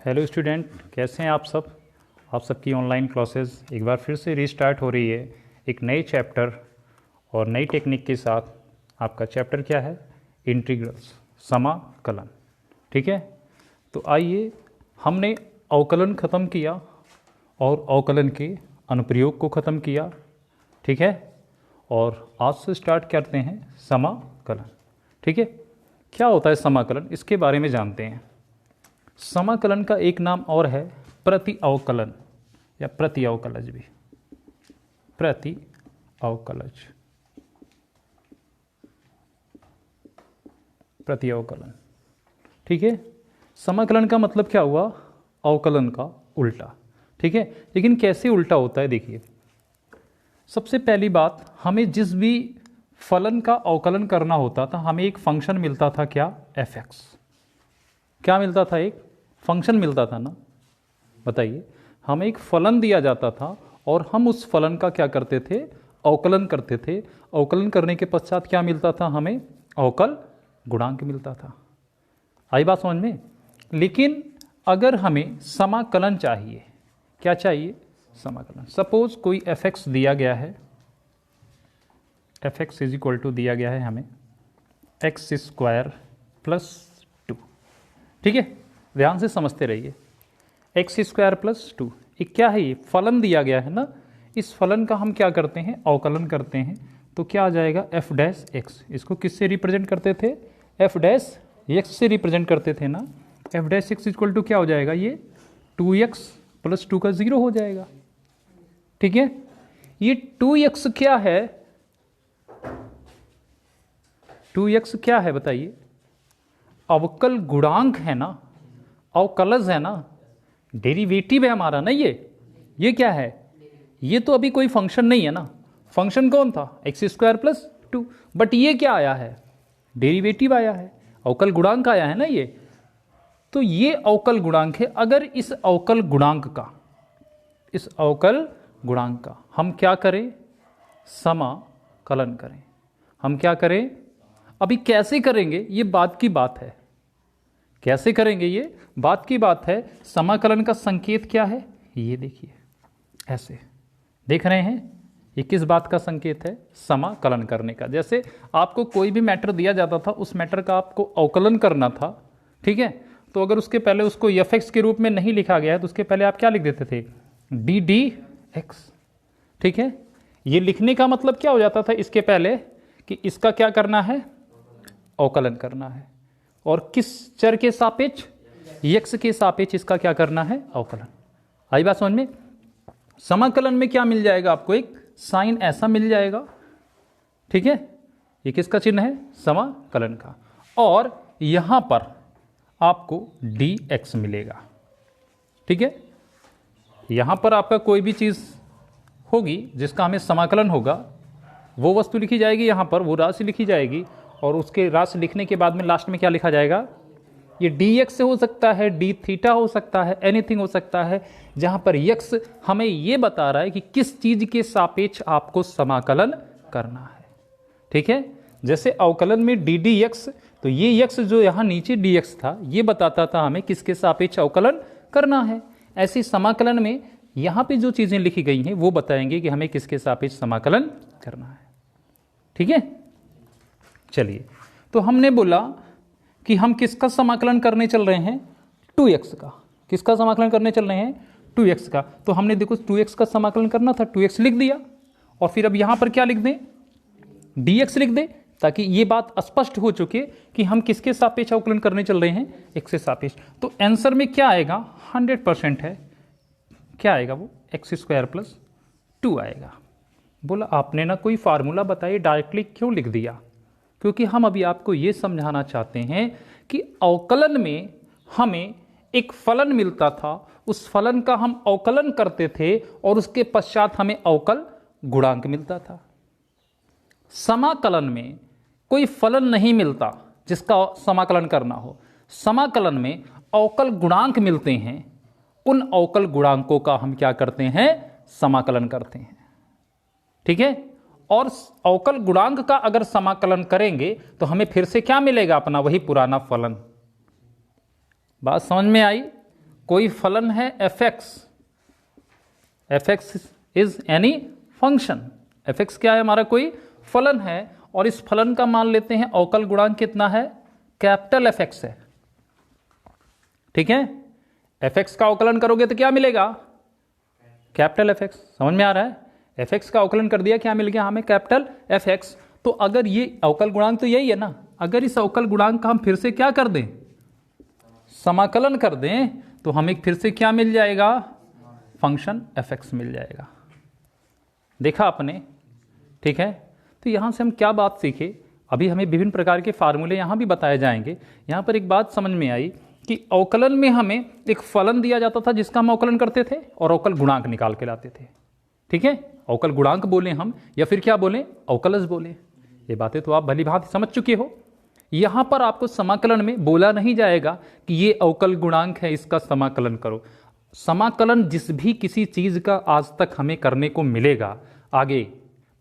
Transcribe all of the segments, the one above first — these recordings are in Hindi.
हेलो स्टूडेंट, कैसे हैं आप सब। आप सबकी ऑनलाइन क्लासेस एक बार फिर से रीस्टार्ट हो रही है एक नए चैप्टर और नई टेक्निक के साथ। आपका चैप्टर क्या है? इंटीग्रल्स, समाकलन। ठीक है, तो आइए, हमने अवकलन ख़त्म किया और अवकलन के अनुप्रयोग को ख़त्म किया। ठीक है, और आज से स्टार्ट करते हैं समाकलन। ठीक है, क्या होता है समाकलन, इसके बारे में जानते हैं। समाकलन का एक नाम और है प्रति अवकलन या प्रति अवकलज भी, प्रति अवकलज, प्रति अवकलन। ठीक है, समाकलन का मतलब क्या हुआ? अवकलन का उल्टा। ठीक है, लेकिन कैसे उल्टा होता है देखिए। सबसे पहली बात, हमें जिस भी फलन का अवकलन करना होता था, हमें एक फंक्शन मिलता था, क्या? f(x). क्या मिलता था? एक फंक्शन मिलता था ना। बताइए, हमें एक फलन दिया जाता था और हम उस फलन का क्या करते थे? अवकलन करते थे। अवकलन करने के पश्चात क्या मिलता था? हमें अवकल गुणांक मिलता था। आई बात समझ में? लेकिन अगर हमें समाकलन चाहिए, क्या चाहिए? समाकलन। सपोज कोई f(x) दिया गया है, f(x) इज इक्वल टू दिया गया है हमें x² + 2। ठीक है, ध्यान से समझते रहिए। x² + 2 एक क्या है? ये फलन दिया गया है ना। इस फलन का हम क्या करते हैं? अवकलन करते हैं। तो क्या आ जाएगा? f'(x). इसको किससे रिप्रेजेंट करते थे? f'(x) से रिप्रेजेंट करते थे ना। f'(x) इक्वल टू क्या हो जाएगा? ये 2x + 2 का 0 हो जाएगा। ठीक है, ये 2x क्या है? 2x क्या है बताइए? अवकल गुणांक है ना, अवकलज है ना, डेरिवेटिव है हमारा ना। ये क्या है? ये तो अभी कोई फंक्शन नहीं है ना। फंक्शन कौन था? x² + 2। बट ये क्या आया है? डेरिवेटिव आया है, अवकल गुणांक आया है ना ये। तो ये अवकल गुणांक है। अगर इस अवकल गुणांक का हम क्या करें? समाकलन करें। हम क्या करें? अभी कैसे करेंगे ये बात की बात है। कैसे करेंगे ये बात की बात है। समाकलन का संकेत क्या है? ये देखिए, ऐसे देख रहे हैं, ये किस बात का संकेत है? समाकलन करने का। जैसे आपको कोई भी मैटर दिया जाता था, उस मैटर का आपको अवकलन करना था। ठीक है, तो अगर उसके पहले उसको f(x) के रूप में नहीं लिखा गया है तो उसके पहले आप क्या लिख देते थे? ddx। ठीक है, ये लिखने का मतलब क्या हो जाता था इसके पहले कि इसका क्या करना है? अवकलन करना है। और किस चर के सापेक्ष? x के सापेक्ष इसका क्या करना है? अवकलन। आई बात समझ में? समाकलन में क्या मिल जाएगा आपको? एक साइन ऐसा मिल जाएगा। ठीक है, ये किसका चिन्ह है? समाकलन का। और यहां पर आपको dx मिलेगा। ठीक है, यहां पर आपका कोई भी चीज होगी जिसका हमें समाकलन होगा, वो वस्तु लिखी जाएगी यहां पर, वो राशि लिखी जाएगी। और उसके राशि लिखने के बाद में लास्ट में क्या लिखा जाएगा? ये dx से हो सकता है, dθ हो सकता है, एनीथिंग हो सकता है, जहां पर x हमें ये बता रहा है कि किस चीज के सापेक्ष आपको समाकलन करना है। ठीक है, जैसे अवकलन में ddx, तो ये x जो यहां नीचे dx था, ये बताता था हमें किसके सापेक्ष अवकलन करना है। ऐसे समाकलन में यहां पे जो चीजें लिखी गई हैं वो बताएंगे कि हमें किसके सापेक्ष समाकलन करना है। ठीक है, चलिए, तो हमने बोला कि हम किसका समाकलन करने चल रहे हैं? 2x का। किसका समाकलन करने चल रहे हैं? 2x का। तो हमने देखो 2x का समाकलन करना था, 2x लिख दिया। और फिर अब यहां पर क्या लिख दें? dx लिख दें, ताकि ये बात स्पष्ट हो चुके कि हम किसके सापेक्ष अवकलन करने चल रहे हैं? x के सापेक्ष। तो आंसर में क्या आएगा? 100% है। क्या आएगा वो? x² + 2 आएगा। बोला आपने ना कोई फार्मूला बताइए, डायरेक्टली क्यों लिख दिया? क्योंकि हम अभी आपको ये समझाना चाहते हैं कि अवकलन में हमें एक फलन मिलता था, उस फलन का हम अवकलन करते थे और उसके पश्चात हमें अवकल गुणांक मिलता था। समाकलन में कोई फलन नहीं मिलता जिसका समाकलन करना हो। समाकलन में अवकल गुणांक मिलते हैं। उन अवकल गुणांकों का हम क्या करते हैं? समाकलन करते हैं। ठीक है, और अवकल गुणांक का अगर समाकलन करेंगे तो हमें फिर से क्या मिलेगा? अपना वही पुराना फलन। बात समझ में आई? कोई फलन है fx, fx is any function, fx क्या है हमारा कोई फलन है, और इस फलन का मान लेते हैं अवकल गुणांक कितना है, कैपिटल fx है। ठीक है, fx का अवकलन करोगे तो क्या मिलेगा, कैपिटल fx। समझ में आ रहा है, fx का अवकलन कर दिया, क्या मिल गया हमें, कैपिटल fx। तो अगर ये अवकल गुणांक तो यही है ना, अगर इस अवकल गुणांक का हम फिर से क्या कर दें, समाकलन कर दें, तो हमें फिर से क्या मिल जाएगा, फंक्शन fx मिल जाएगा। देखा आपने, ठीक है। तो यहां से हम क्या बात सीखे, अभी हमें विभिन्न प्रकार के फार्मूले यहां भी बताए जाएंगे। यहां पर एक बात समझ में आई कि अवकलन में हमें एक फलन दिया जाता था जिसका हम अवकलन करते थे और अवकल गुणांक निकाल के लाते थे। ठीक है, अवकल गुणांक बोले हम या फिर क्या बोले, अवकलज बोले, ये बातें तो आप भली भांति समझ चुके हो। यहां पर आपको समाकलन में बोला नहीं जाएगा कि ये अवकल गुणांक है, इसका समाकलन करो। समाकलन जिस भी किसी चीज का आज तक हमें करने को मिलेगा, आगे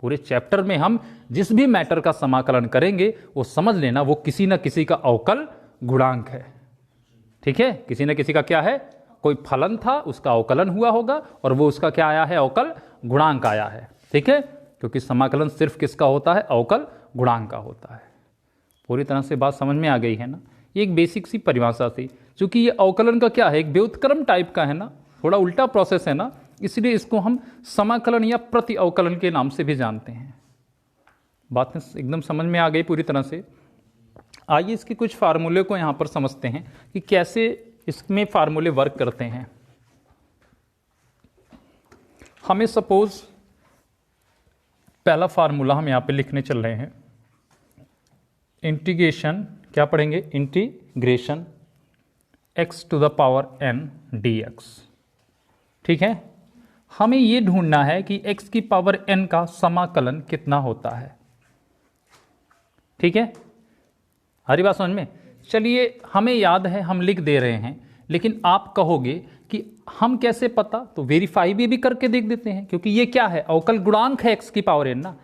पूरे चैप्टर में हम जिस भी मैटर का समाकलन करेंगे वो समझ लेना वो किसी न किसी का अवकल गुणांक है। ठीक है, किसी न किसी का क्या है, कोई फलन था उसका अवकलन हुआ होगा और वो उसका क्या आया है, अवकल गुणांक आया है। ठीक है, क्योंकि समाकलन सिर्फ किसका होता है, अवकल गुणांक का होता है। पूरी तरह से बात समझ में आ गई है ना। ये एक बेसिक सी परिभाषा थी, क्योंकि ये अवकलन का क्या है, एक व्युत्क्रम टाइप का है ना, थोड़ा उल्टा प्रोसेस है ना, इसलिए इसको हम समाकलन या प्रति अवकलन के नाम से भी जानते हैं। बात एकदम समझ में आ गई पूरी तरह से। आइए इसके कुछ फार्मूले को यहां पर समझते हैं कि कैसे इसमें फार्मूले वर्क करते हैं। हमें सपोज पहला फार्मूला हम यहां पे लिखने चल रहे हैं, इंटीग्रेशन, क्या पढ़ेंगे, integration x to the power n dx। ठीक है, हमें यह ढूंढना है कि x की पावर n का समाकलन कितना होता है। ठीक है, हरी बात समझ में। चलिए हमें याद है, हम लिख दे रहे हैं, लेकिन आप कहोगे कि हम कैसे पता, तो वेरीफाई भी करके देख देते हैं, क्योंकि ये क्या है, अवकल गुणांक है x की पावर n ना।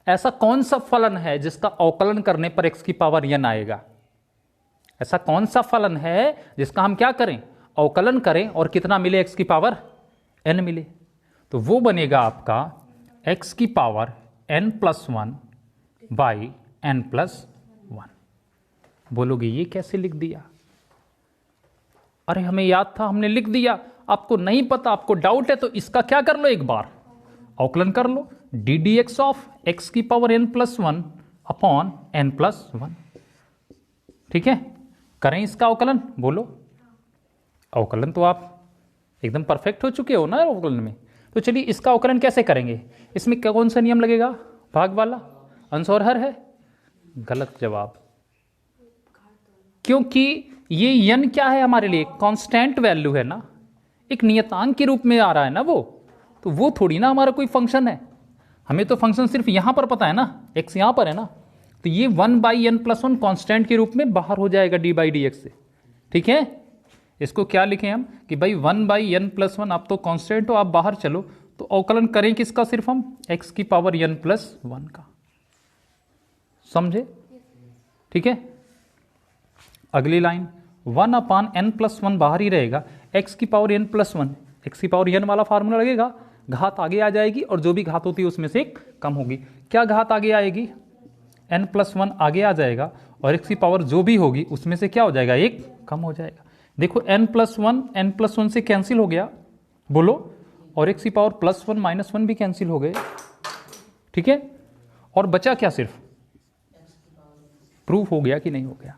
ऐसा कौन सा फलन है जिसका अवकलन करने पर x की पावर n आएगा, ऐसा कौन सा फलन है जिसका हम क्या करें, अवकलन करें और कितना मिले, x की पावर n मिले। तो वो बनेगा आपका x की पावर n+1 बाई n+1। बोलोगे ये कैसे लिख दिया, अरे हमें याद था, हमने लिख दिया। आपको नहीं पता, आपको डाउट है, तो इसका क्या कर लो, एक बार अवकलन कर लो, ddx ऑफ x की पावर n+1 अपॉन n+1। ठीक है, करें इसका अवकलन, बोलो। अवकलन तो आप एकदम परफेक्ट हो चुके हो ना अवकलन में। तो चलिए इसका अवकलन कैसे करेंगे, इसमें कौन सा नियम लगेगा, भाग वाला, अंश और हर है। गलत जवाब, क्योंकि ये n क्या है हमारे लिए, कांस्टेंट वैल्यू है ना, एक नियतांक के रूप में आ रहा है ना वो, तो वो थोड़ी ना हमारा कोई फंक्शन है। हमें तो फंक्शन सिर्फ यहां पर पता है ना, x यहां पर है ना, तो ये 1/n+1 कांस्टेंट के रूप में बाहर हो जाएगा d/dx से। ठीक है, इसको क्या लिखें हम कि भाई 1/n+1, आप तो कांस्टेंट हो, आप बाहर चलो, तो अवकलन करें किसका, सिर्फ हम x की पावर n+1 का। समझे, ठीक है। अगली लाइन 1/n+1 बाहर ही रहेगा, x की पावर n+1, x की पावर n वाला फार्मूला लगेगा, घात आगे आ जाएगी और जो भी घात होती है उसमें से एक कम होगी। क्या घात आगे आएगी, n+1 आगे आ जाएगा और x की पावर जो भी होगी उसमें से क्या हो जाएगा, एक कम हो जाएगा। देखो n+1 से कैंसिल हो गया, बोलो, और x की पावर +1 -1 भी कैंसिल हो गए। ठीक है, और बचा क्या, सिर्फ प्रूफ हो गया कि नहीं हो गया।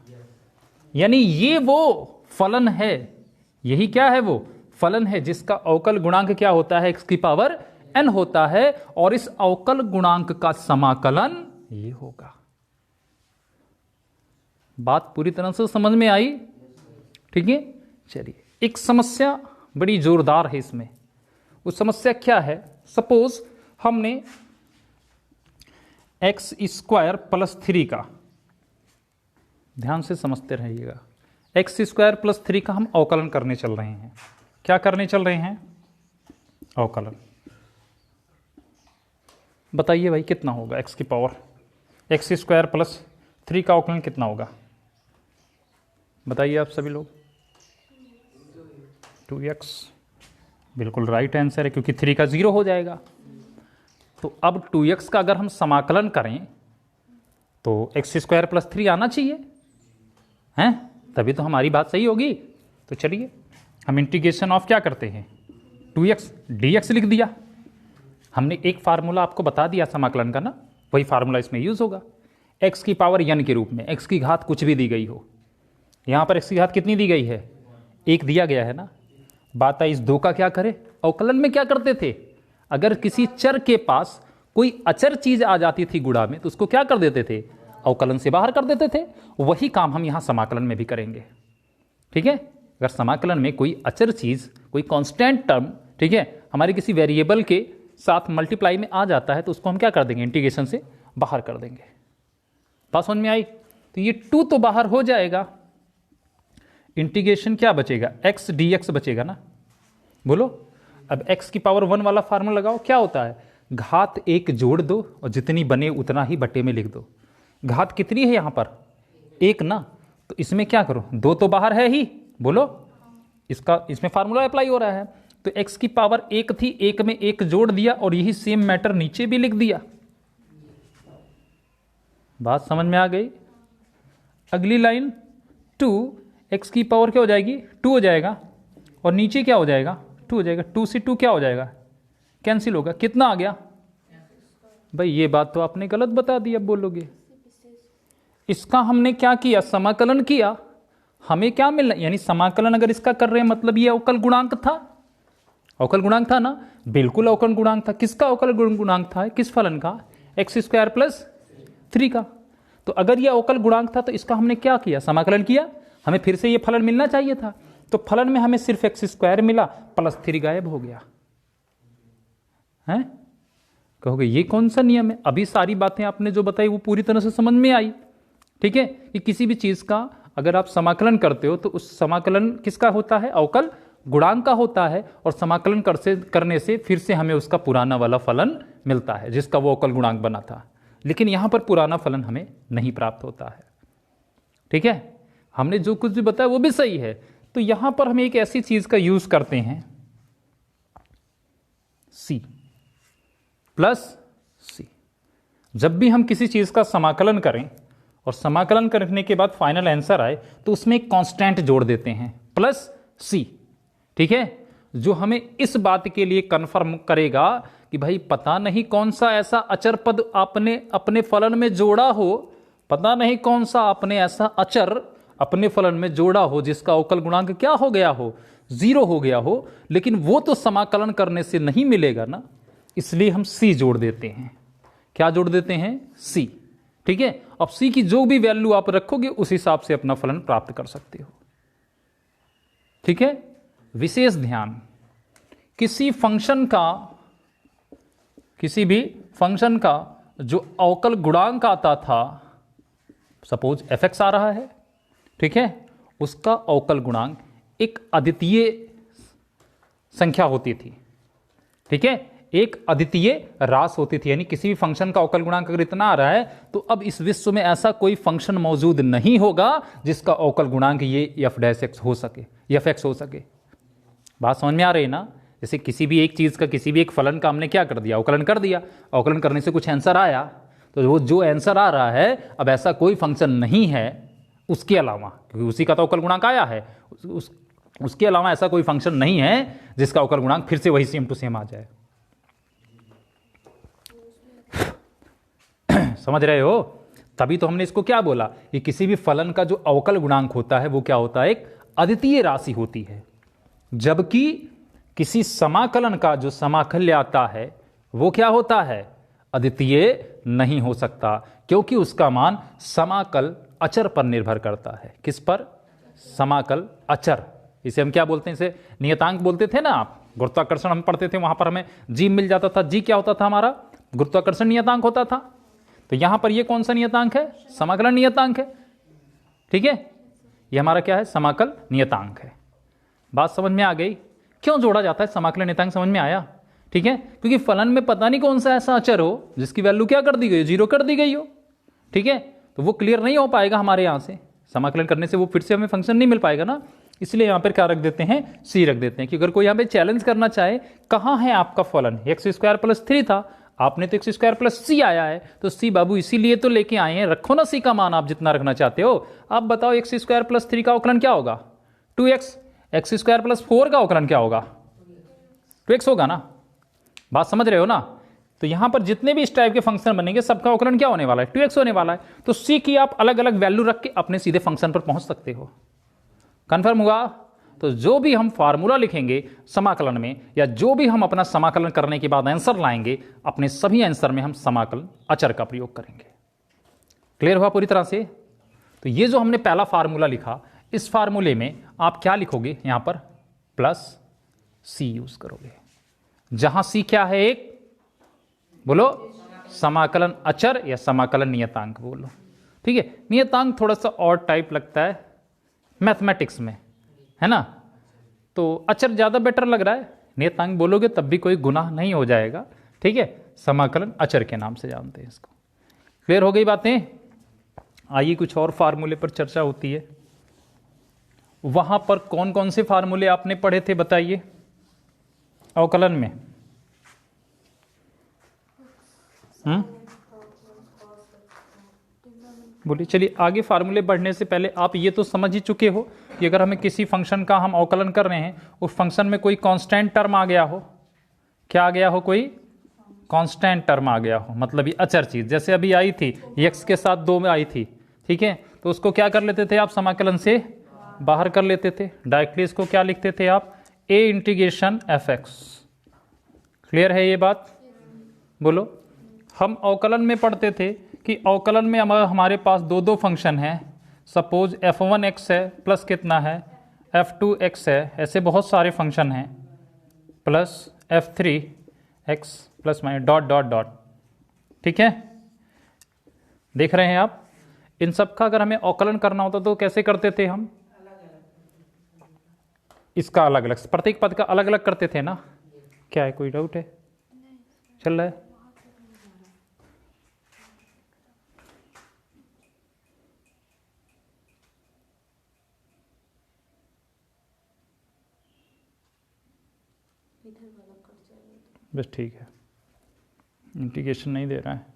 यानी ये वो फलन है, यही क्या है, वो फलन है जिसका अवकल गुणांक क्या होता है, x की पावर n होता है, और इस अवकल गुणांक का समाकलन ये होगा। बात पूरी तरह से समझ में आई, ठीक है। चलिए एक समस्या बड़ी जोरदार है इसमें, वो समस्या क्या है, सपोज हमने x² + 3 का, ध्यान से समझते रहिएगा, x² + 3 का हम अवकलन करने चल रहे हैं। क्या करने चल रहे हैं, अवकलन। बताइए भाई कितना होगा, x की पावर x² + 3 का अवकलन कितना होगा, बताइए आप सभी लोग। 2x बिल्कुल राइट आंसर है, क्योंकि 3 का 0 हो जाएगा। तो अब 2x का अगर हम समाकलन करें तो x² + 3 आना चाहिए, हैं? तभी तो हमारी बात सही होगी। तो चलिए हम इंटीग्रेशन ऑफ क्या करते हैं, 2x dx लिख दिया। हमने एक फार्मूला आपको बता दिया समाकलन का ना, वही फार्मूला इसमें यूज़ होगा। x की पावर n के रूप में, x की घात कुछ भी दी गई हो। यहाँ पर x की घात कितनी दी गई है, 1 दिया गया है ना। बात आई इस 2 का क्या करें। अवकलन में क्या करते थे, अगर किसी चर के पास कोई अचर चीज आ जाती थी गुणा में तो उसको क्या कर देते थे, अवकलन से बाहर कर देते थे। वही काम हम यहाँ समाकलन में भी करेंगे। ठीक है, अगर समाकलन में कोई अचर चीज, कोई कांस्टेंट टर्म, ठीक है, हमारे किसी वेरिएबल के साथ मल्टीप्लाई में आ जाता है तो उसको हम क्या कर देंगे, इंटीग्रेशन से बाहर कर देंगे। बात समझ में आई। तो ये 2 तो बाहर हो जाएगा, इंटीग्रेशन क्या बचेगा, x dx बचेगा ना। बोलो अब x की पावर 1 वाला फार्मूला लगाओ, क्या होता है, घात 1 जोड़ दो और जितनी बने उतना ही बटे में लिख दो। घात कितनी है यहाँ पर, 1 ना, तो इसमें क्या करो, 2 तो बाहर है ही। बोलो इसमें फार्मूला अप्लाई हो रहा है। तो x की पावर 1 थी, 1 में 1 जोड़ दिया और यही सेम मैटर नीचे भी लिख दिया। बात समझ में आ गई। अगली लाइन 2, x की पावर क्या हो जाएगी, 2 हो जाएगा और नीचे क्या हो जाएगा, 2 हो जाएगा। 2 से 2 क्या हो जाएगा, कैंसिल होगा। कितना आ गया भाई, ये बात तो आपने गलत बता दी। अब बोलोगे इसका हमने क्या किया, समाकलन किया, हमें क्या मिलना, यानी समाकलन अगर इसका कर रहे हैं मतलब ये अवकल गुणांक था। अवकल गुणांक था ना, बिल्कुल अवकल गुणांक था। किसका अवकल गुणांक था, किस फलन का, x² + 3 का। तो अगर ये अवकल गुणांक था तो इसका हमने क्या किया, समाकलन किया। हमें फिर से ये फलन मिलना चाहिए था, तो फलन में हमें सिर्फ x² मिला, +3 गायब हो गया है। कहोगे ये कौन सा नियम है। अभी सारी बातें आपने जो बताई वो पूरी तरह से समझ में आई। ठीक है, कि किसी भी चीज का अगर आप समाकलन करते हो तो उस समाकलन किसका होता है, अवकल गुणांक का होता है, और समाकलन करने से फिर से हमें उसका पुराना वाला फलन मिलता है जिसका वो अवकल गुणांक बना था। लेकिन यहां पर पुराना फलन हमें नहीं प्राप्त होता है। ठीक है, हमने जो कुछ भी बताया वो भी सही है। तो यहां पर हम एक ऐसी चीज का यूज करते हैं, c + c। जब भी हम किसी चीज का समाकलन करें और समाकलन करने के बाद फाइनल आंसर आए तो उसमें एक कांस्टेंट जोड़ देते हैं, +c। ठीक है, जो हमें इस बात के लिए कन्फर्म करेगा कि भाई पता नहीं कौन सा ऐसा अचर पद आपने अपने फलन में जोड़ा हो, पता नहीं कौन सा आपने ऐसा अचर अपने फलन में जोड़ा हो जिसका अवकल गुणांक क्या हो गया हो, 0 हो गया हो, लेकिन वो तो समाकलन करने से नहीं मिलेगा ना, इसलिए हम c जोड़ देते हैं। क्या जोड़ देते हैं, c। ठीक है, अब c की जो भी वैल्यू आप रखोगे उस हिसाब से अपना फलन प्राप्त कर सकते हो। ठीक है, विशेष ध्यान, किसी भी फंक्शन का जो अवकल गुणांक आता था, सपोज fx आ रहा है, ठीक है, उसका अवकल गुणांक एक अद्वितीय संख्या होती थी। ठीक है, एक अद्वितीय रास होती थी, यानी किसी भी फंक्शन का अवकल गुणांक अगर इतना आ रहा है तो अब इस विश्व में ऐसा कोई फंक्शन मौजूद नहीं होगा जिसका अवकल गुणांक ये f' हो सके, f(x) हो सके। बात समझ में आ रही है ना। जैसे किसी भी एक चीज का, किसी भी एक फलन का हमने क्या कर दिया, अवकलन कर दिया, अवकलन करने से कुछ आंसर आया, तो वो जो आंसर आ रहा है अब ऐसा कोई फंक्शन नहीं है उसके अलावा, क्योंकि उसी का तो अवकल गुणांक आया है, उसके अलावा ऐसा कोई फंक्शन नहीं है जिसका अवकल गुणांक फिर से वही सेम टू सेम आ जाए। समझ रहे हो। तभी तो हमने इसको क्या बोला कि किसी भी फलन का जो अवकल गुणांक होता है वो क्या होता है, एक अद्वितीय राशि होती है, जबकि किसी समाकलन का जो समाकल्य आता है वो क्या होता है, अद्वितीय नहीं हो सकता, क्योंकि उसका मान समाकल अचर पर निर्भर करता है। किस पर, समाकल अचर। इसे हम क्या बोलते हैं, इसे नियतांक बोलते थे ना आप, गुरुत्वाकर्षण हम पढ़ते थे, वहां पर हमें जी मिल जाता था। जी क्या होता था, हमारा गुरुत्वाकर्षण नियतांक होता था। तो यहां पर ये कौन सा नियतांक है, समाकलन नियतांक है। ठीक है, ये हमारा क्या है, समाकल नियतांक है। बात समझ में आ गई। क्यों जोड़ा जाता है समाकलन नियतांक, समझ में आया। ठीक है, क्योंकि फलन में पता नहीं कौन सा ऐसा अचर हो जिसकी वैल्यू क्या कर दी गई, 0 कर दी गई हो। ठीक है, तो वो क्लियर नहीं हो पाएगा हमारे यहां से, समाकलन करने से वो फिर से हमें फंक्शन नहीं मिल पाएगा ना, इसलिए यहाँ पर क्या रख देते हैं, सी रख देते हैं कि अगर कोई यहाँ पे चैलेंज करना चाहे कहाँ है आपका फलन, एक्स स्क्वायर प्लस 3 था, आपने तो एक्स स्क्वायर प्लस सी आया है, तो सी बाबू इसीलिए तो लेके आए हैं, रखो ना सी का मान आप जितना रखना चाहते हो। आप बताओ एक्स स्क्वायर प्लस 3 का अवकलन क्या होगा, 2x, एक्स स्क्वायर प्लस 4 का अवकलन क्या होगा, 2x होगा ना, बात समझ रहे हो ना। तो यहां पर जितने भी इस टाइप के फंक्शन बनेंगे सबका अवकलन क्या होने वाला है, 2x होने वाला है। तो c की आप अलग अलग वैल्यू रख के अपने सीधे फंक्शन पर पहुंच सकते हो। कंफर्म हुआ। तो जो भी हम फार्मूला लिखेंगे समाकलन में, या जो भी हम अपना समाकलन करने के बाद आंसर लाएंगे, अपने सभी आंसर में हम समाकलन अचर का प्रयोग करेंगे। क्लियर हुआ पूरी तरह से। तो ये जो हमने पहला फार्मूला लिखा, इस फार्मूले में आप क्या लिखोगे, यहां पर प्लस सी यूज करोगे, जहां सी क्या है, एक बोलो समाकलन अचर या समाकलन नियतांक बोलो, ठीक है। नियतांक थोड़ा सा और टाइप लगता है मैथमेटिक्स में, है ना, तो अचर ज्यादा बेटर लग रहा है। नियतांक बोलोगे तब भी कोई गुनाह नहीं हो जाएगा, ठीक है। समाकलन अचर के नाम से जानते हैं इसको। क्लियर हो गई बातें। आइए कुछ और फार्मूले पर चर्चा होती है। वहां पर कौन कौन से फार्मूले आपने पढ़े थे बताइए अवकलन में। बोलिए। चलिए आगे फार्मूले बढ़ने से पहले आप ये तो समझ ही चुके हो कि अगर हमें किसी फंक्शन का हम अवकलन कर रहे हैं, उस फंक्शन में कोई कांस्टेंट टर्म आ गया हो, क्या आ गया हो, कोई कांस्टेंट टर्म आ गया हो, मतलब ये अचर चीज, जैसे अभी आई थी x के साथ 2 में आई थी, ठीक है, तो उसको क्या कर लेते थे आप, समाकलन से बाहर कर लेते थे। डायरेक्टली इसको क्या लिखते थे आप, a इंटीग्रेशन fx। क्लियर है ये बात, बोलो। हम अवकलन में पढ़ते थे कि अवकलन में हमारे पास दो फंक्शन हैं, सपोज f1x है प्लस कितना है f2x है, ऐसे बहुत सारे फंक्शन हैं, plus f3x plus minus dot dot dot, ठीक है। देख रहे हैं आप, इन सब का अगर हमें अवकलन करना होता तो कैसे करते थे हम, इसका अलग अलग, प्रत्येक पद का अलग अलग करते थे ना। क्या है, कोई डाउट है, चल रहा है। बस ठीक है, इंटीग्रेशन नहीं दे रहा है,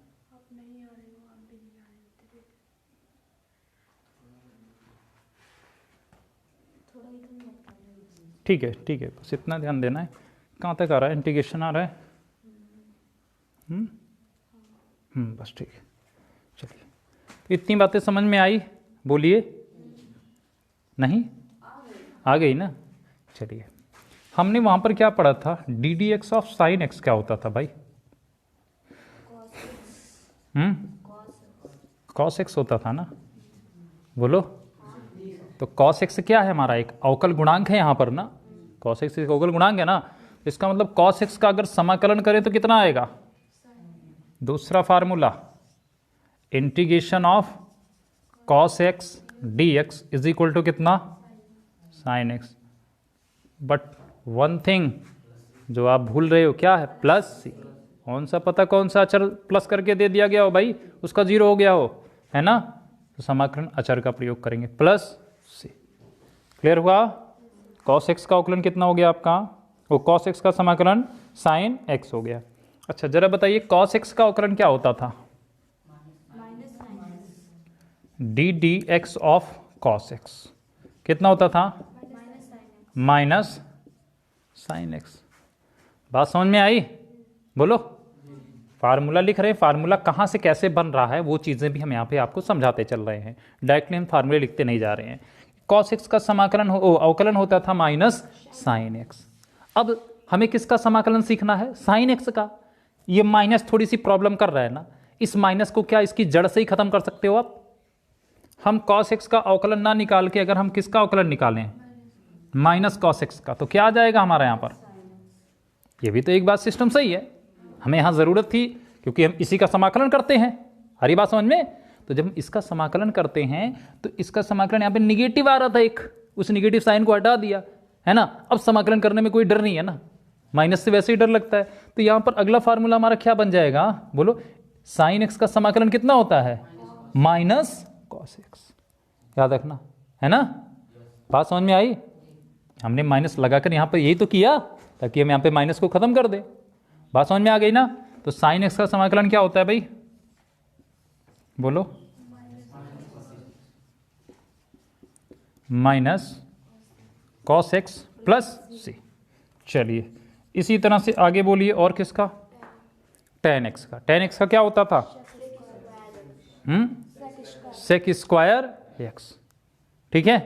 ठीक है ठीक है, बस इतना ध्यान देना है। कहाँ तक आ रहा है, इंटीग्रेशन आ रहा है, बस ठीक है। चलिए, तो इतनी बातें समझ में आई, बोलिए। नहीं आ गई ना। चलिए, हमने वहां पर क्या पढ़ा था, D d x of sine x क्या होता था भाई, कॉस एक्स होता था ना, बोलो। तो कॉस एक्स क्या है, हमारा एक अवकल गुणांक है यहाँ पर ना, कॉस एक्स एक अवकल गुणांक है ना, इसका मतलब कॉस एक्स का अगर समाकलन करें तो कितना आएगा, दूसरा formula, integration of cos x d x is equal to कितना, sine x. But one thing जो आप भूल रहे हो, क्या है, प्लस सी। कौन सा पता कौन सा अचर प्लस करके दे दिया गया हो भाई, उसका 0 हो गया हो, है ना, तो समाकलन अचर का प्रयोग करेंगे, प्लस सी। क्लियर हुआ। कॉस एक्स का अवकलन कितना हो गया आपका, वो कॉस एक्स का समाकलन साइन एक्स हो गया। अच्छा जरा बताइए, कॉस एक्स का अवकलन क्या होता था, D d x of cos x कितना होता था, माइनस साइन एक्स। बात समझ में आई, बोलो। फार्मूला लिख रहे हैं, फार्मूला कहाँ से कैसे बन रहा है वो चीज़ें भी हम यहाँ पे आपको समझाते चल रहे हैं, डायरेक्टली हम फार्मूले लिखते नहीं जा रहे हैं। कॉस एक्स का समाकलन अवकलन होता था माइनस साइन एक्स। अब हमें किसका समाकलन सीखना है, साइन एक्स का। ये माइनस थोड़ी सी प्रॉब्लम कर रहा है ना, इस माइनस को क्या इसकी जड़ से ही खत्म कर सकते हो आप। हम कॉस एक्स का अवकलन ना निकाल के अगर हम किसका अवकलन निकालें, माइनस कॉस एक्स का, तो क्या आ जाएगा हमारा यहाँ पर। ये भी तो एक बात सिस्टम सही है, हमें यहाँ ज़रूरत थी क्योंकि हम इसी का समाकलन करते हैं, हरी बात समझ में। तो जब हम इसका समाकलन करते हैं तो इसका समाकलन यहाँ पे निगेटिव आ रहा था एक, उस निगेटिव साइन को हटा दिया, है ना। अब समाकलन करने में कोई डर नहीं है ना, माइनस से वैसे ही डर लगता है। तो यहाँ पर अगला फार्मूला हमारा क्या बन जाएगा, बोलो। साइन एक्स का समाकलन कितना होता है, माइनस कॉस एक्स, याद रखना, है ना। बात समझ में आई। हमने माइनस लगाकर यहाँ पर यही तो किया ताकि हम यहाँ पे माइनस को खत्म कर दे। बात समझ में आ गई ना? तो साइन एक्स का समाकलन क्या होता है भाई, बोलो? Minus cos x plus c. चलिए इसी तरह से आगे बोलिए, और किसका? टेन एक्स का। टेन एक्स का क्या होता था? Sec square x. ठीक है,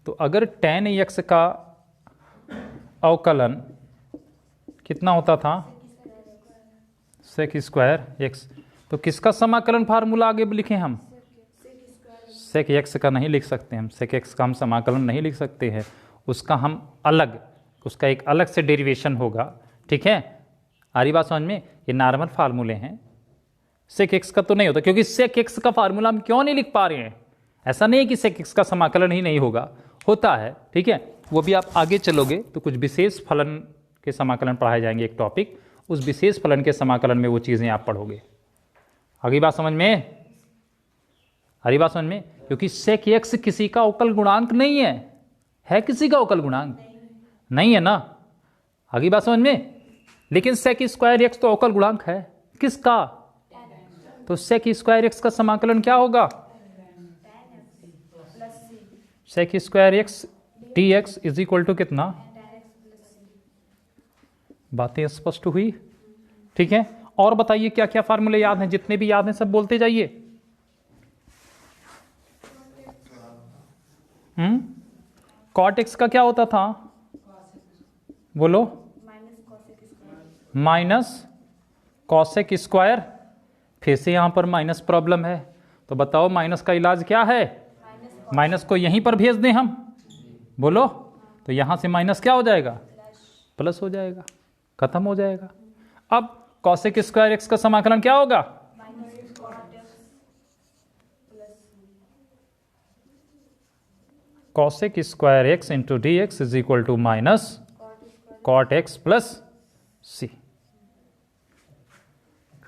तो अगर टेन एक्स का अवकलन कितना होता था? Sec square x. तो किसका समाकलन फार्मूला आगे लिखें हम? सेक एक्स का नहीं लिख सकते हम, सेक एक्स का हम समाकलन नहीं लिख सकते हैं, उसका हम अलग, उसका एक अलग से डेरिवेशन होगा। ठीक है, आ रही बात समझ में? ये नॉर्मल फार्मूले हैं, सेक एक्स का तो नहीं होता, क्योंकि सेक एक्स का फार्मूला हम क्यों नहीं लिख पा रहे हैं? ऐसा नहीं है कि सेक एक्स का समाकलन ही नहीं होगा, होता है। ठीक है, वो भी आप आगे चलोगे तो कुछ विशेष फलन के समाकलन पढ़ाए जाएंगे, एक टॉपिक, उस विशेष फलन के समाकलन में वो चीज़ें आप पढ़ोगे। आगे बात समझ में? आ रही बात समझ में? क्योंकि सेक एक्स किसी का अवकल गुणांक नहीं है किसी का अवकल गुणांक नहीं है ना? आगे बात समझ में? लेकिन सेक स्क्वायर एक्स तो अवकल गुणांक है किसका? तो सेक स्क्वायर एक्स का समाकलन क्या होगा? Sec square x d x is equal to कितना? बातें स्पष्ट हुई? ठीक है, और बताइए क्या क्या फार्मूले याद हैं? जितने भी याद हैं सब बोलते जाइए। कॉट एक्स का क्या होता था, बोलो? Minus cosec square. फिर से यहां पर माइनस प्रॉब्लम है, तो बताओ माइनस का इलाज क्या है? माइनस को यहीं पर भेज दें हम, बोलो? तो यहां से माइनस क्या हो जाएगा? प्लस हो जाएगा, खत्म हो जाएगा। अब कॉसेक स्क्वायर एक्स का समाकलन क्या होगा? Cosec square x into d x is equal to minus cot x plus c.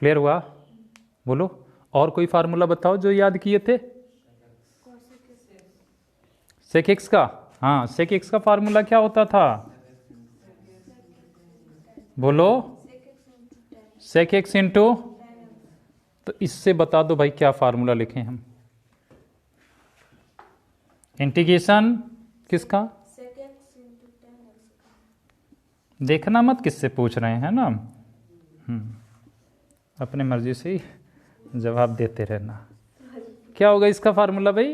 Clear हुआ? बोलो, और कोई फार्मूला बताओ जो याद किए थे सेक एक्स का। हाँ, सेक एक्स का फार्मूला क्या होता था, बोलो? सेक एक्स इंटू, तो इससे बता दो भाई क्या फार्मूला लिखें हम? इंटीग्रेशन किसका? देखना मत किससे पूछ रहे हैं ना, अपने मर्जी से ही जवाब देते रहना। क्या होगा इसका फार्मूला भाई?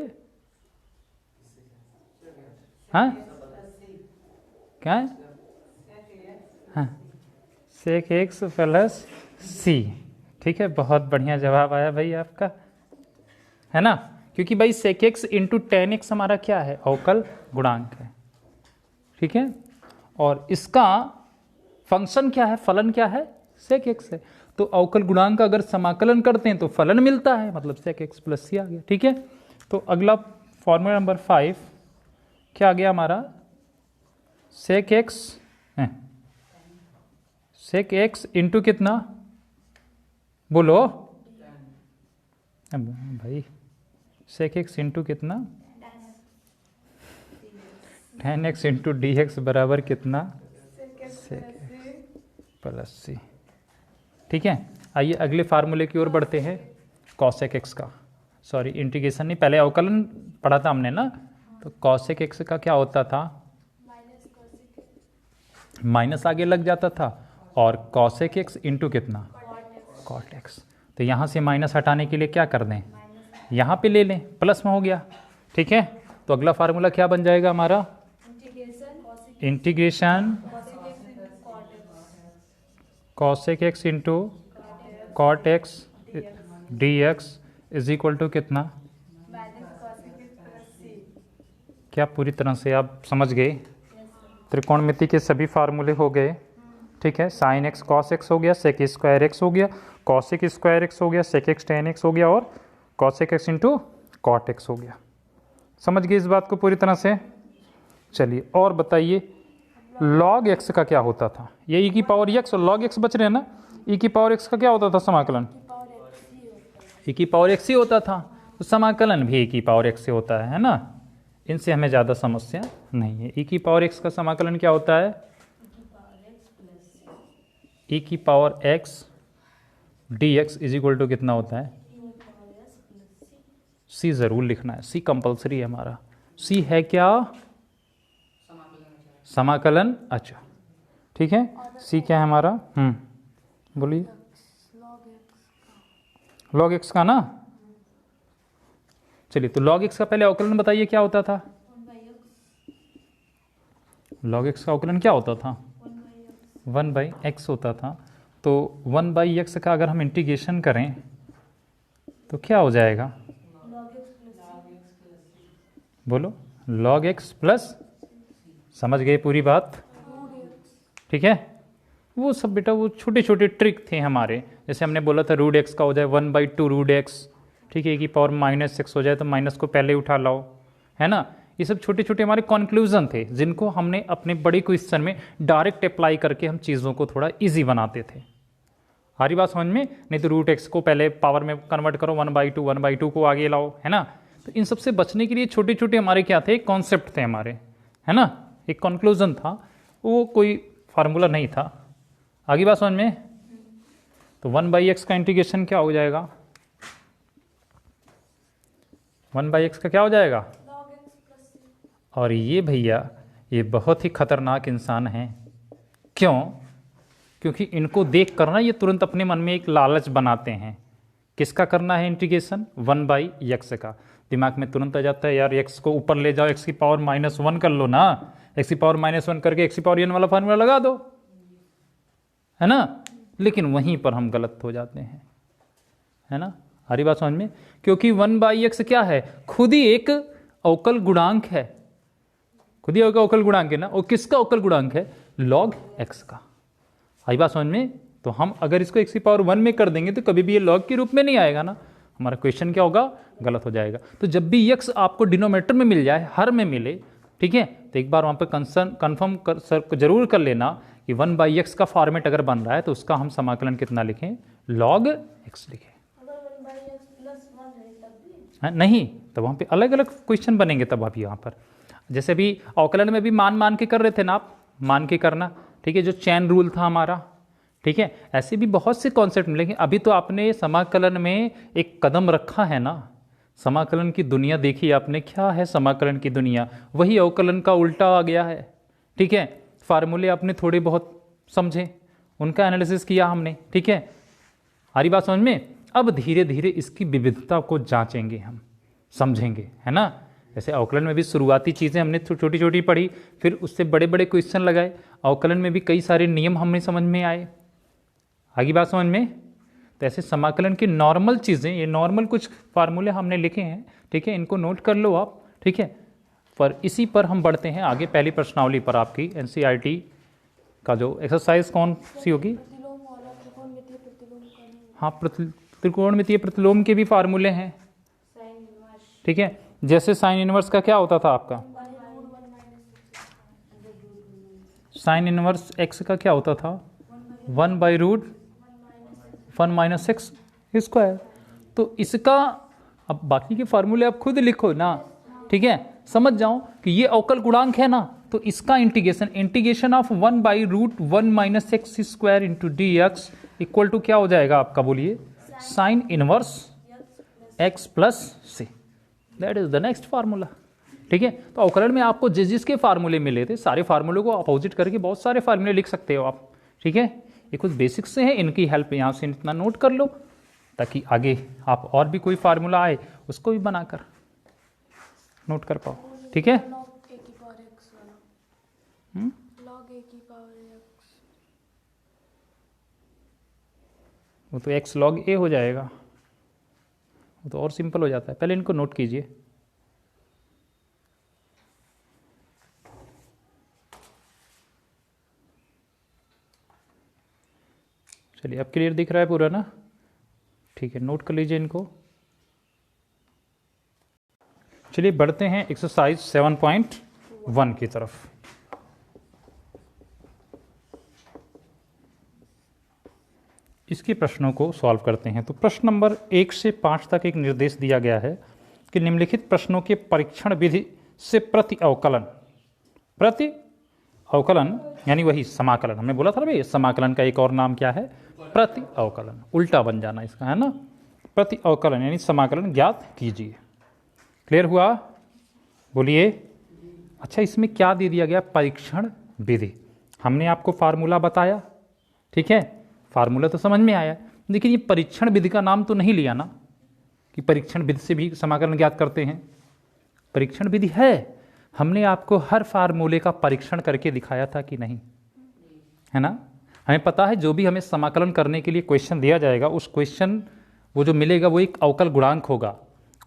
हाँ, क्या है? हाँ, सेक एक्स प्लस सी। ठीक है, बहुत बढ़िया जवाब आया भाई आपका, है ना? क्योंकि भाई sec x into tan x हमारा क्या है? अवकल गुणांक है। ठीक है, और इसका फंक्शन क्या है, फलन क्या है? सेक एक्स है। तो अवकल गुणांक का अगर समाकलन करते हैं तो फलन मिलता है, मतलब सेक एक्स प्लस सी आ गया। ठीक है, तो अगला फॉर्मूला नंबर 5 क्या आ गया हमारा? Sec x, sec x into कितना, बोलो? अब भाई सेक एक्स इंटू कितना? Tan x into d x बराबर कितना? Sec x plus c. ठीक है, आइए अगले फार्मूले की ओर बढ़ते हैं। कॉसेक एक्स का, सॉरी इंटीग्रेशन नहीं, पहले अवकलन पढ़ा था हमने ना, तो कॉसेक एक्स का क्या होता था? माइनस आगे लग जाता था, और कॉसेक एक्स इंटू कितना? Cot x. तो यहाँ से माइनस हटाने के लिए क्या कर दें? यहाँ पे ले लें, प्लस में हो गया। ठीक है, तो अगला फार्मूला क्या बन जाएगा हमारा? Integration cosec x into cot x d x is equal to कितना? क्या पूरी तरह से आप समझ गए? त्रिकोणमिति के सभी फार्मूले हो गए। ठीक है, साइन एक्स कॉस एक्स हो गया, सेक स्क्वायर एक्स हो गया, कॉसेक स्क्वायर एक्स हो गया, सेक एक्स टेन एक्स हो गया, और cosec x into cot x हो गया। समझ गए इस बात को पूरी तरह से? चलिए और बताइए, लॉग एक्स का क्या होता था? ये ई की पावर एक्स और लॉग एक्स बच रहे हैं ना। ई की पावर एक्स का क्या होता था समाकलन? ई की पावर एक्स ही होता था, तो समाकलन भी ई की पावर एक्स से होता है ना। इनसे हमें ज़्यादा समस्या नहीं है। e की पावर x का समाकलन क्या होता है? e की पावर x dx is equal to कितना होता है? c ज़रूर लिखना है, c कंपलसरी है हमारा। c है क्या? समाकलन। अच्छा ठीक है, c क्या है हमारा? बोलिए। log x का ना। चलिए तो log x का पहले अवकलन बताइए क्या होता था? log x का अवकलन क्या होता था? 1/x होता था। तो 1/x का अगर हम इंटीग्रेशन करें तो क्या हो जाएगा? बोलो। log x प्लस, समझ गए पूरी बात? ठीक है, वो सब बेटा वो छोटे छोटे ट्रिक थे हमारे। जैसे हमने बोला था रूट एक्स का हो जाए 1/2 रूट एक्स, ठीक है, की पावर -6 हो जाए तो माइनस को पहले उठा लाओ, है ना। ये सब छोटे छोटे हमारे कंक्लूजन थे जिनको हमने अपने बड़े क्वेश्चन में डायरेक्ट अप्लाई करके हम चीज़ों को थोड़ा इजी बनाते थे। हमारी बात समझ में? नहीं तो रूट एक्स को पहले पावर में कन्वर्ट करो, 1/2 को आगे लाओ, है ना। तो इन सबसे बचने के लिए छोटे छोटे हमारे क्या थे? कॉन्सेप्ट थे हमारे, है ना। एक कंक्लूजन था, वो कोई फार्मूला नहीं था। आगे बात समझ में? तो 1/x का इंटीग्रेशन क्या हो जाएगा? 1/x का क्या हो जाएगा? और ये भैया ये बहुत ही खतरनाक इंसान हैं। क्यों? क्योंकि इनको देख कर ना ये तुरंत अपने मन में एक लालच बनाते हैं। किसका करना है इंटीग्रेशन? 1/x का। दिमाग में तुरंत आ जाता है यार x को ऊपर ले जाओ, x की पावर -1 कर लो ना, x की पावर -1 करके x की पावर n वाला फार्मूला लगा दो, है ना। लेकिन वहीं पर हम गलत हो जाते हैं, है ना। हमारी बात समझ में? क्योंकि 1/x क्या है? खुद ही एक अवकल गुणांक है, खुद ही एक अवकल गुणांक है ना। और किसका अवकल गुणांक है? log x का। हमारी बात समझ में? तो हम अगर इसको x की पावर 1 में कर देंगे तो कभी भी ये log के रूप में नहीं आएगा ना, हमारा क्वेश्चन क्या होगा? गलत हो जाएगा। तो जब भी x आपको डिनोमिनेटर में मिल जाए, हर में मिले, ठीक है, तो एक बार वहाँ पर कन्फर्म जरूर कर लेना कि 1/x का फॉर्मेट अगर बन रहा है तो उसका हम समाकलन कितना लिखें? log x लिखें। नहीं, तो वहाँ पे अलग अलग क्वेश्चन बनेंगे तब अभी यहाँ पर। जैसे अभी अवकलन में भी मान के कर रहे थे ना आप, मान के करना, ठीक है, जो चैन रूल था हमारा, ठीक है। ऐसे भी बहुत से कॉन्सेप्ट मिलेंगे। अभी तो आपने समाकलन में एक कदम रखा है ना, समाकलन की दुनिया देखी आपने। क्या है समाकलन की दुनिया? वही अवकलन का उल्टा आ गया है, ठीक है। फार्मूले आपने थोड़े बहुत समझे, उनका एनालिसिस किया हमने, ठीक है। हमारी बात समझ में? अब धीरे धीरे इसकी विविधता को जांचेंगे, हम समझेंगे, है ना। जैसे अवकलन में भी शुरुआती चीज़ें हमने छोटी छोटी पढ़ी, फिर उससे बड़े बड़े क्वेश्चन लगाए। अवकलन में भी कई सारे नियम हमें समझ में आए। आगे बात समझ में? तो ऐसे समाकलन की नॉर्मल चीज़ें, ये नॉर्मल कुछ फार्मूले हमने लिखे हैं, ठीक है, इनको नोट कर लो आप, ठीक है। पर इसी पर हम बढ़ते हैं आगे। पहली प्रश्नावली पर आपकी NCERT का जो एक्सरसाइज कौन सी होगी? हाँ, त्रिकोणमितीय प्रतिलोम के भी फार्मूले हैं, ठीक है। जैसे साइन इनवर्स का क्या होता था आपका? साइन इनवर्स x का क्या होता था? 1/√1 - x²। तो इसका अब बाकी के फार्मूले आप खुद लिखो ना, ठीक है, समझ जाओ कि ये अवकल गुणांक है ना, तो इसका integration of 1/√1 - x² into dx equal to क्या हो जाएगा आपका? बोलिए। Sine inverse x plus c, that is the next formula, ठीक है। तो अवकलन में आपको जिसके फार्मूले मिले थे सारे फार्मूले को अपोजिट करके बहुत सारे फार्मूले लिख सकते हो आप, ठीक है। ये कुछ बेसिक्स से हैं, इनकी हेल्प यहाँ से इतना नोट कर लो ताकि आगे आप और भी कोई फार्मूला आए उसको भी बनाकर नोट कर पाओ, ठीक है। वो तो x log a हो जाएगा, वो तो और सिंपल हो जाता है। पहले इनको नोट कीजिए। चलिए, अब क्लियर दिख रहा है पूरा ना, ठीक है, नोट कर लीजिए इनको। चलिए बढ़ते हैं एक्सरसाइज 7.1 की तरफ। इसके प्रश्नों को सॉल्व करते हैं। तो प्रश्न नंबर 1 से 5 तक एक निर्देश दिया गया है कि निम्नलिखित प्रश्नों के परीक्षण विधि से प्रति अवकलन, प्रति अवकलन यानी वही समाकलन, हमने बोला था ना भाई समाकलन का एक और नाम क्या है, प्रति अवकलन, उल्टा बन जाना इसका, है ना। प्रति अवकलन यानी समाकलन ज्ञात कीजिए। क्लियर हुआ? बोलिए। अच्छा, इसमें क्या दे दिया गया, परीक्षण विधि। हमने आपको फार्मूला बताया, ठीक है, फार्मूला तो समझ में आया, लेकिन ये परीक्षण विधि का नाम तो नहीं लिया ना कि परीक्षण विधि से भी समाकलन ज्ञात करते हैं। परीक्षण विधि है, हमने आपको हर फार्मूले का परीक्षण करके दिखाया था कि नहीं, है ना। हमें पता है जो भी हमें समाकलन करने के लिए क्वेश्चन दिया जाएगा, उस क्वेश्चन वो जो मिलेगा वो एक अवकल गुणांक होगा,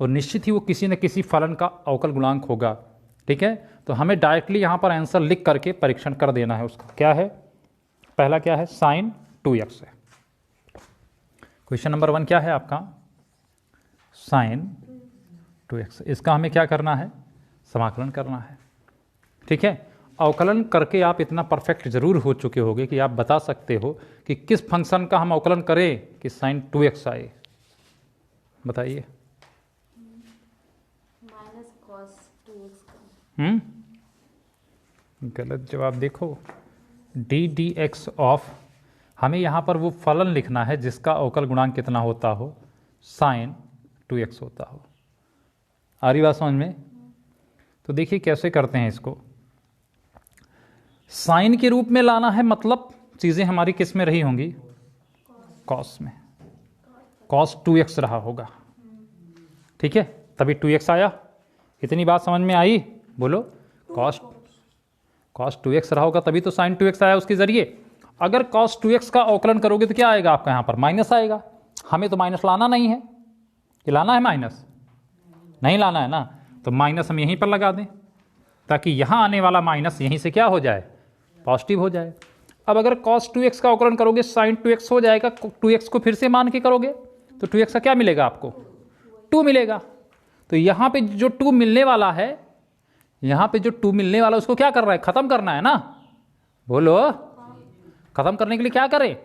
और निश्चित ही वो किसी न किसी फलन का अवकल गुणांक होगा, ठीक है। तो हमें डायरेक्टली यहाँ पर आंसर लिख करके परीक्षण कर देना है उसका। क्या है, पहला क्या है, साइन 2x है। क्वेश्चन नंबर 1 क्या है आपका, साइन 2x। इसका हमें क्या करना है, समाकलन करना है, ठीक है। अवकलन करके आप इतना परफेक्ट जरूर हो चुके होंगे कि आप बता सकते हो कि किस फंक्शन का हम अवकलन करें कि साइन 2x आए। बताइए। गलत जवाब देखो, ddx ऑफ, हमें यहाँ पर वो फलन लिखना है जिसका अवकल गुणांक कितना होता हो, साइन 2x होता हो। आ रही बात समझ में? तो देखिए कैसे करते हैं इसको, साइन के रूप में लाना है, मतलब चीज़ें हमारी किस में रही होंगी, कॉस में, कॉस 2x रहा होगा, ठीक है, तभी 2x आया। इतनी बात समझ में आई? बोलो। कॉस 2x रहा होगा तभी तो साइन 2x आया उसके जरिए। अगर कॉस 2x का अवकलन करोगे तो क्या आएगा आपका, यहाँ पर माइनस आएगा। हमें तो माइनस लाना नहीं है, ये लाना है माइनस, नहीं लाना है ना, तो माइनस हम यहीं पर लगा दें ताकि यहाँ आने वाला माइनस यहीं से क्या हो जाए, पॉजिटिव हो जाए। अब अगर cos 2x का अवकलन करोगे sin 2x हो जाएगा, 2x को फिर से मान के करोगे तो 2x का क्या मिलेगा आपको, 2 मिलेगा। तो यहाँ पे जो 2 मिलने वाला है, यहाँ पे जो 2 मिलने वाला उसको क्या करना है, खत्म करना है ना। बोलो, खत्म करने के लिए क्या करें,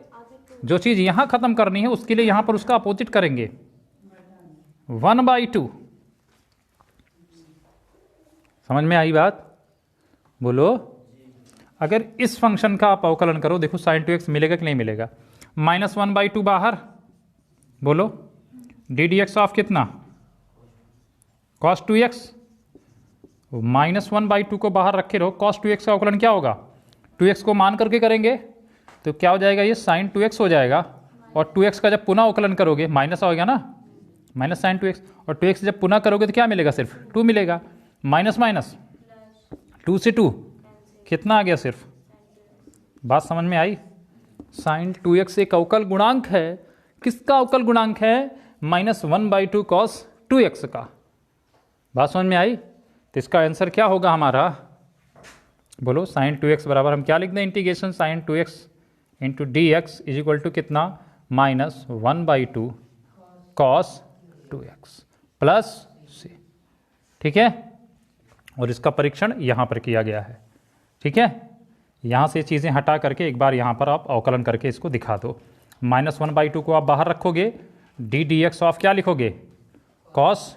जो चीज़ यहाँ खत्म करनी है उसके लिए यहाँ पर उसका अपोजिट करेंगे, 1/2। समझ में आई बात? बोलो। अगर इस फंक्शन का आप अवकलन करो, देखो साइन 2x मिलेगा कि नहीं मिलेगा, -1/2 बाहर, बोलो, ddx ऑफ कितना, cos 2x, -1/2 को बाहर रखे रहो, cos 2x का अवकलन क्या होगा, 2x को मान करके करेंगे तो क्या हो जाएगा, ये sin 2x हो जाएगा, और 2x का जब पुनः अवकलन करोगे माइनस होगा ना, माइनस sin 2x, और 2x जब पुनः करोगे तो क्या मिलेगा, सिर्फ 2 मिलेगा, माइनस माइनस 2 से 2 कितना आ गया, सिर्फ। बात समझ में आई? साइन 2x एक अवकल गुणांक है, किसका अवकल गुणांक है, -1/2 cos 2x का। बात समझ में आई? तो इसका आंसर क्या होगा हमारा, बोलो, साइन 2x बराबर हम क्या लिख दें, integration sine 2x into dx is equal to कितना, -1/2 cos 2x प्लस c, ठीक है। और इसका परीक्षण यहाँ पर किया गया है, ठीक है। यहाँ से चीज़ें हटा करके एक बार यहाँ पर आप अवकलन करके इसको दिखा दो। -1/2 को आप बाहर रखोगे, ddx ऑफ क्या लिखोगे, cos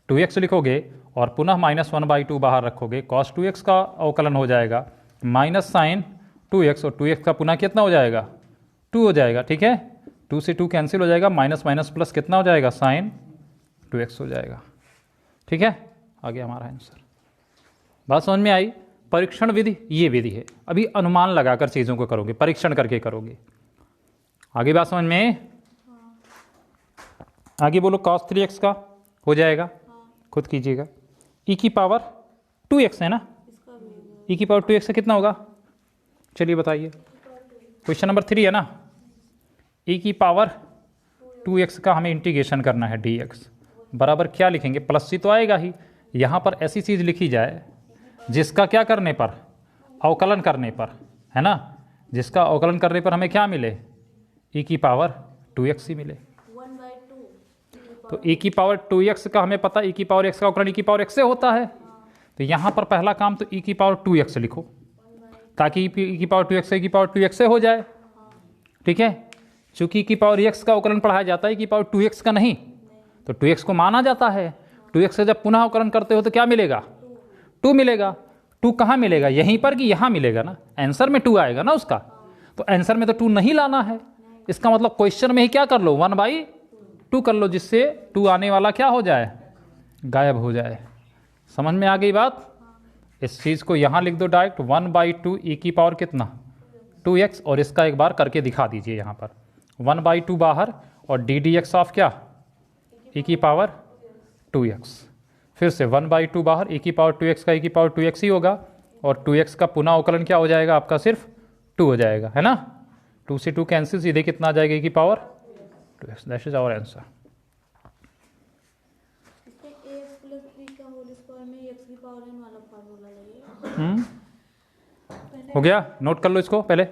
2x लिखोगे, और पुनः -1/2 बाहर रखोगे, cos 2x का अवकलन हो जाएगा माइनस साइन 2x, और 2x का पुनः कितना हो जाएगा, 2 हो जाएगा, ठीक है। 2 से 2 कैंसिल हो जाएगा, माइनस माइनस प्लस कितना हो जाएगा, साइन 2x हो जाएगा, ठीक है। आ गया हमारा आंसर। बात समझ में आई? परीक्षण विधि ये विधि है, अभी अनुमान लगाकर चीज़ों को करोगे, परीक्षण करके करोगे। आगे बात समझ में? आगे बोलो, cos 3x का हो जाएगा, खुद कीजिएगा, e की पावर 2x है ना, e की पावर 2x से कितना होगा, चलिए बताइए। क्वेश्चन नंबर 3 है ना, e की पावर 2x का हमें इंटीग्रेशन करना है, dx बराबर क्या लिखेंगे, प्लस सी तो आएगा ही। यहाँ पर ऐसी चीज़ लिखी जाए जिसका क्या करने पर, अवकलन करने पर, है ना, जिसका अवकलन करने पर हमें क्या मिले, e की पावर 2x ही मिले। तो e की पावर 2x का हमें पता, e की पावर x का अवकलन e की पावर x से होता है, तो यहाँ पर पहला काम तो e की पावर 2x लिखो, ताकि e की पावर 2x e की पावर 2x से हो जाए, ठीक है। चूंकि e की पावर x का अवकलन पढ़ाया जाता है, e की पावर 2x का नहीं, तो 2x को माना जाता है। 2x से जब पुनः अवकलन करते हो तो क्या मिलेगा, 2 मिलेगा। 2 कहाँ मिलेगा, यहीं पर कि यहाँ मिलेगा ना, आंसर में 2 आएगा ना उसका, तो आंसर में तो 2 नहीं लाना है। इसका मतलब क्वेश्चन में ही क्या कर लो, 1/2 कर लो, जिससे 2 आने वाला क्या हो जाए, गायब हो जाए। समझ में आ गई बात। इस चीज़ को यहाँ लिख दो डायरेक्ट, 1/2 e की पावर कितना 2x, और इसका एक बार करके दिखा दीजिए यहाँ पर, 1/2 बाहर और ddx ऑफ क्या e की पावर 2x, फिर से 1/2 बाहर, e की पावर 2x का e की पावर 2x ही होगा, और 2x का पुनः अवकलन क्या हो जाएगा आपका, सिर्फ 2 हो जाएगा, है ना। 2 से 2 कैंसिल, सीधे कितना आ जाएगा e की power 2x। That is our answer. हो गया, नोट कर लो इसको पहले।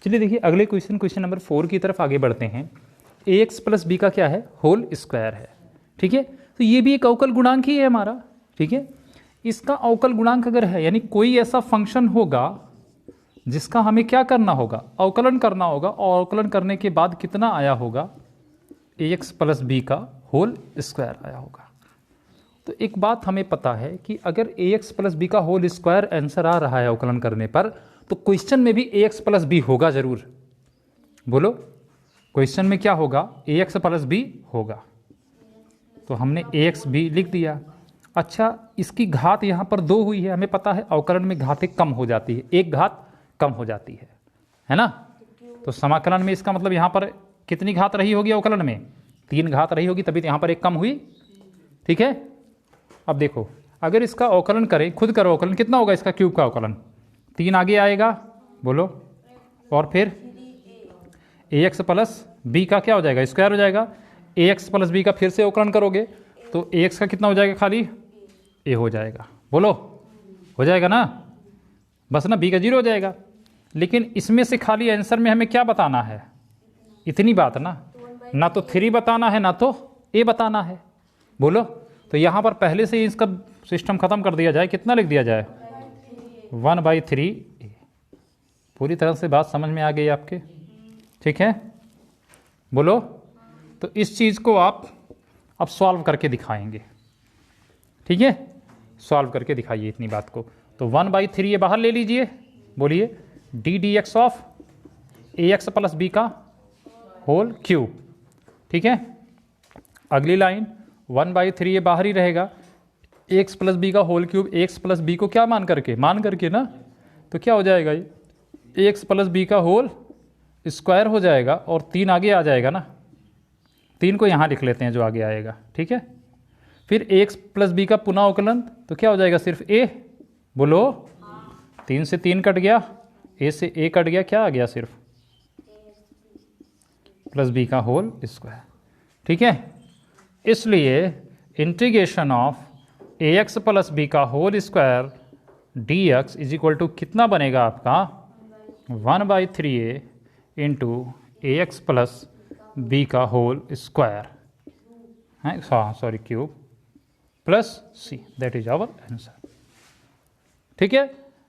चलिए देखिए अगले क्वेश्चन नंबर 4 की तरफ आगे बढ़ते हैं। ax प्लस बी का क्या है, होल स्क्वायर है। ठीक है, तो ये भी एक अवकल गुणांक ही है हमारा। ठीक है, इसका अवकल गुणांक अगर है यानी कोई ऐसा फंक्शन होगा जिसका हमें क्या करना होगा, अवकलन करना होगा, और अवकलन करने के बाद कितना आया होगा, ax प्लस बी का होल स्क्वायर आया होगा। तो एक बात हमें पता है कि अगर ax प्लस बी का होल स्क्वायर आंसर आ रहा है अवकलन करने पर, तो क्वेश्चन में भी ax प्लस बी होगा जरूर। बोलो, क्वेश्चन में क्या होगा, ax प्लस बी होगा। तो हमने ax भी लिख दिया। अच्छा, इसकी घात यहाँ पर 2 हुई है, हमें पता है अवकलन में घातें कम हो जाती है, एक घात कम हो जाती है ना। तो समाकलन में इसका मतलब यहाँ पर कितनी घात रही होगी, अवकलन में 3 घात रही होगी, तभी तो यहाँ पर एक कम हुई। ठीक है, अब देखो अगर इसका अवकलन करें, खुद करो अवकलन, कितना होगा इसका क्यूब का अवकलन, 3 आगे आएगा, बोलो, और फिर ax प्लस बी का क्या हो जाएगा, स्क्वायर हो जाएगा। ax प्लस बी का फिर से अवकलन करोगे तो ax का कितना हो जाएगा, खाली a हो जाएगा। बोलो, हो जाएगा ना, बस ना, b का 0 हो जाएगा। लेकिन इसमें से खाली आंसर में हमें क्या बताना है, इतनी बात ना तो 3 बताना है ना तो a बताना है। बोलो, तो यहाँ पर पहले से ही इसका सिस्टम खत्म कर दिया जाए, कितना लिख दिया जाए, 1/3 a। पूरी तरह से बात समझ में आ गई आपके। ठीक है, बोलो, तो इस चीज़ को आप अब सॉल्व करके दिखाएंगे। ठीक है, सॉल्व करके दिखाइए इतनी बात को। तो 1/3 ये बाहर ले लीजिए, बोलिए d d x of ax plus b का होल क्यूब। ठीक है, अगली लाइन 1/3 ये बाहर ही रहेगा, ax प्लस बी का whole cube, ax plus b को क्या मान करके ना, तो क्या हो जाएगा ये ax प्लस बी का होल स्क्वायर हो जाएगा, और 3 आगे आ जाएगा ना, 3 को यहाँ लिख लेते हैं जो आगे आएगा। ठीक है, फिर ax प्लस बी का पुनः अवकलन, तो क्या हो जाएगा, सिर्फ a। बोलो, 3 से 3 कट गया, a से a कट गया, क्या आ गया, सिर्फ प्लस बी का होल स्क्वायर। ठीक है, इसलिए integration of ax plus b का whole square dx is equal to कितना बनेगा आपका, 1/3a into ax plus b का होल स्क्वायर है, sorry cube, plus c, that is our answer. ठीक है,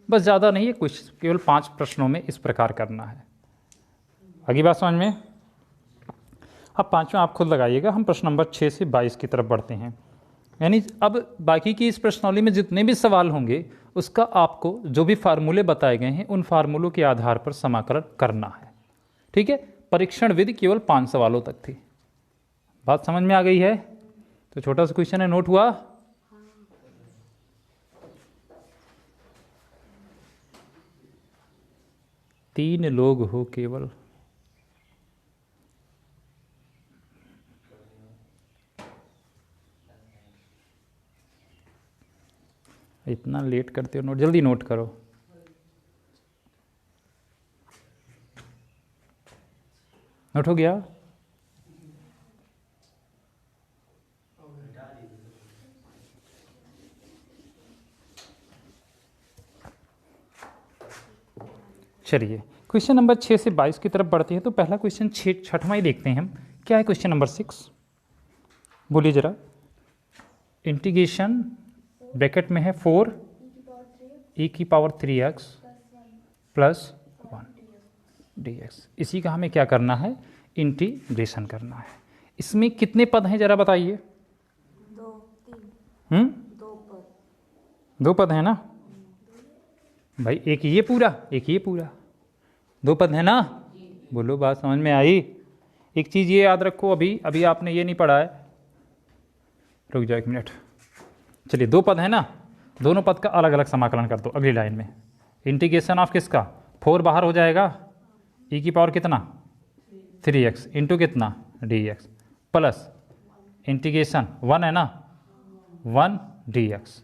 बस ज़्यादा नहीं है, कुछ केवल 5 प्रश्नों में इस प्रकार करना है। आगे बात समझ में। अब 5वां आप खुद लगाइएगा, हम प्रश्न नंबर 6 से 22 की तरफ बढ़ते हैं। यानी अब बाकी की इस प्रश्नावली में जितने भी सवाल होंगे उसका आपको जो भी फार्मूले बताए गए हैं उन फार्मूलों के आधार पर समाकलन करना है। ठीक है, परीक्षण विधि केवल 5 सवालों तक थी। बात समझ में आ गई है? तो छोटा सा क्वेश्चन है, नोट हुआ? तीन लोग हो केवल, इतना लेट करते हो नोट, जल्दी नोट करो। नोट हो गया? चलिए क्वेश्चन नंबर 6 से 22 की तरफ बढ़ते हैं। तो पहला क्वेश्चन 6वां ही देखते हैं हम। क्या है क्वेश्चन नंबर 6? बोलिए जरा। इंटीग्रेशन ब्रैकेट में है 4 e की पावर 3x प्लस 1 dx। इसी का हमें क्या करना है? इंटीग्रेशन करना है। इसमें कितने पद हैं जरा बताइए? 2 3 2 पद हैं ना भाई? एक ये पूरा, एक ये पूरा, 2 पद है ना? बोलो, बात समझ में आई? एक चीज़ ये याद रखो, अभी आपने ये नहीं पढ़ा है, रुक जाओ 1 मिनट। चलिए 2 पद है ना, दोनों पद का अलग अलग समाकलन कर दो अगली लाइन में। इंटीग्रेशन ऑफ किसका? 4 बाहर हो जाएगा, e की पावर कितना 3x इंटू कितना dx, प्लस इंटीग्रेशन 1 है ना 1 dx।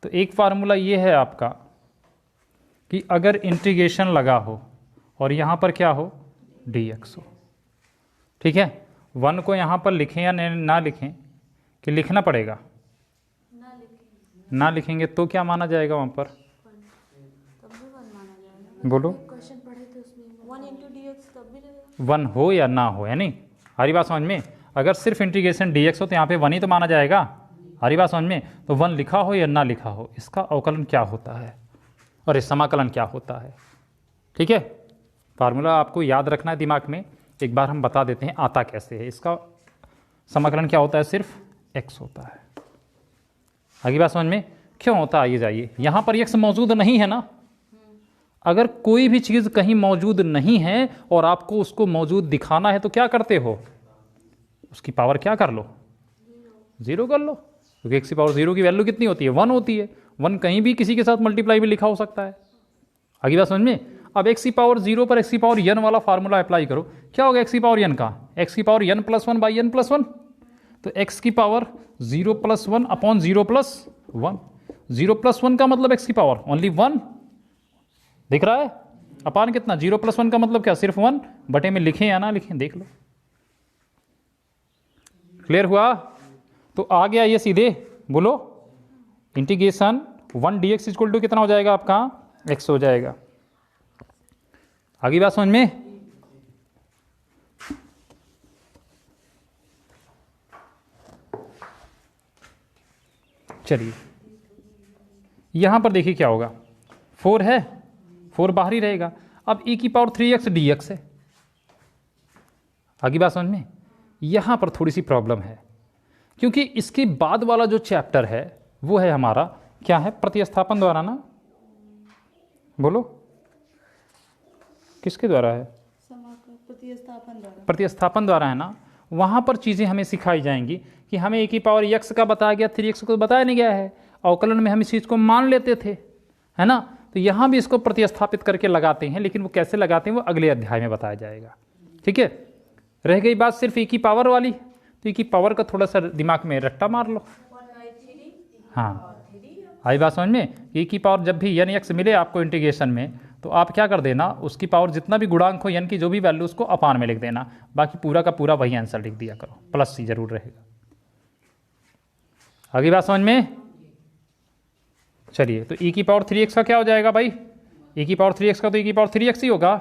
तो एक फार्मूला ये है आपका कि अगर इंटीग्रेशन लगा हो और यहाँ पर क्या हो dx हो, ठीक है, 1 को यहाँ पर लिखें या ना लिखें, कि लिखना पड़ेगा? ना लिखेंगे तो क्या माना जाएगा वहाँ पर? तब भी 1 माना जाएगा। बोलो। क्वेश्चन पढ़े थे उसमें 1 हो या ना हो, यानी हमारी बात समझ में, अगर सिर्फ इंटीग्रेशन dx हो तो यहाँ पे 1 ही तो माना जाएगा, हमारी बात समझ में। तो 1 लिखा हो या ना लिखा हो, इसका अवकलन क्या होता है और इस समाकलन क्या होता है। ठीक है, फार्मूला आपको याद रखना है दिमाग में, एक बार हम बता देते हैं आता कैसे है। इसका समाकलन क्या होता है, सिर्फ x होता है। आगे बात समझ में, क्यों होता है आइए जाइए। यहाँ पर x मौजूद नहीं है ना, अगर कोई भी चीज़ कहीं मौजूद नहीं है और आपको उसको मौजूद दिखाना है तो क्या करते हो, उसकी पावर क्या कर लो, 0 कर लो, क्योंकि x की पावर 0 की वैल्यू कितनी होती है, 1 होती है। 1 कहीं भी किसी के साथ मल्टीप्लाई भी लिखा हो सकता है। आगे बात समझ में। अब x की पावर 0 पर x की पावर n वाला फार्मूला अप्लाई करो, क्या होगा x की पावर n का, x की पावर n + 1 बाई n + 1। तो x की पावर 0 + 1 अपॉन 0 + 1, 0 + 1 का मतलब x की पावर ओनली 1 दिख रहा है, अपान कितना, 0 + 1 का मतलब क्या, सिर्फ 1, बटे में लिखें या ना लिखें देख लो। क्लियर हुआ। तो आ गया ये सीधे, बोलो इंटीग्रेशन 1 dx = कितना हो जाएगा आपका, x हो जाएगा। आगे बात समझ में। चलिए यहां पर देखिए क्या होगा, 4 है, 4 बाहर ही रहेगा। अब e की पावर 3x dx है। आगे बात समझ में। यहां पर थोड़ी सी प्रॉब्लम है, क्योंकि इसके बाद वाला जो चैप्टर है वो है हमारा क्या है, प्रतिस्थापन द्वारा ना, बोलो किसके द्वारा है, प्रतिस्थापन द्वारा है ना। वहां पर चीज़ें हमें सिखाई जाएंगी कि हमें e की पावर x का बताया गया, 3x को बताया नहीं गया है, अवकलन में हम इस चीज़ को मान लेते थे, है ना। तो यहाँ भी इसको प्रतिस्थापित करके लगाते हैं, लेकिन वो कैसे लगाते हैं वो अगले अध्याय में बताया जाएगा। ठीक है, रह गई बात सिर्फ e की पावर वाली, तो e की पावर का थोड़ा सा दिमाग में रट्टा मार लो। हाँ आई बात समझ में। e की पावर जब भी n x मिले आपको इंटीग्रेशन में, तो आप क्या कर देना, उसकी पावर जितना भी गुणांक हो n की जो भी वैल्यू, उसको अपान में लिख देना, बाकी पूरा का पूरा वही आंसर लिख दिया करो, प्लस c जरूर रहेगा। आगे बात समझ में। चलिए तो e की पावर 3x का क्या हो जाएगा भाई, e की पावर 3x का तो e की पावर 3x ही होगा,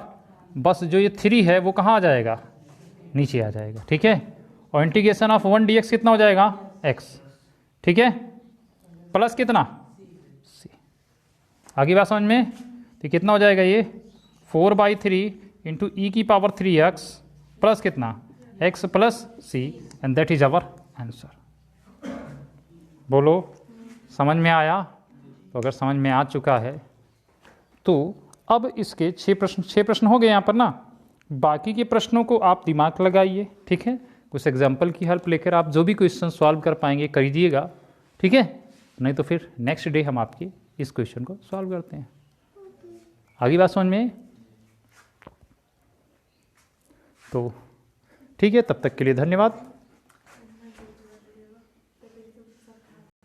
बस जो ये 3 है वो कहाँ आ जाएगा, नीचे आ जाएगा। ठीक है, और इंटीग्रेशन ऑफ 1 dx कितना हो जाएगा, x। ठीक है, प्लस कितना c। आगे बात समझ में। तो कितना हो जाएगा ये 4/3 इंटू ई की पावर 3x प्लस कितना x plus c, and that is our answer. बोलो समझ में आया। तो अगर समझ में आ चुका है तो अब इसके 6 प्रश्न हो गए यहाँ पर ना। बाकी के प्रश्नों को आप दिमाग लगाइए, ठीक है, कुछ एग्जाम्पल की हेल्प लेकर आप जो भी क्वेश्चन सॉल्व कर पाएंगे करिएगा, ठीक है। नहीं तो फिर नेक्स्ट डे हम आपके इस क्वेश्चन को सॉल्व करते हैं। आगे बात समझ में। तो ठीक है, तब तक के लिए धन्यवाद।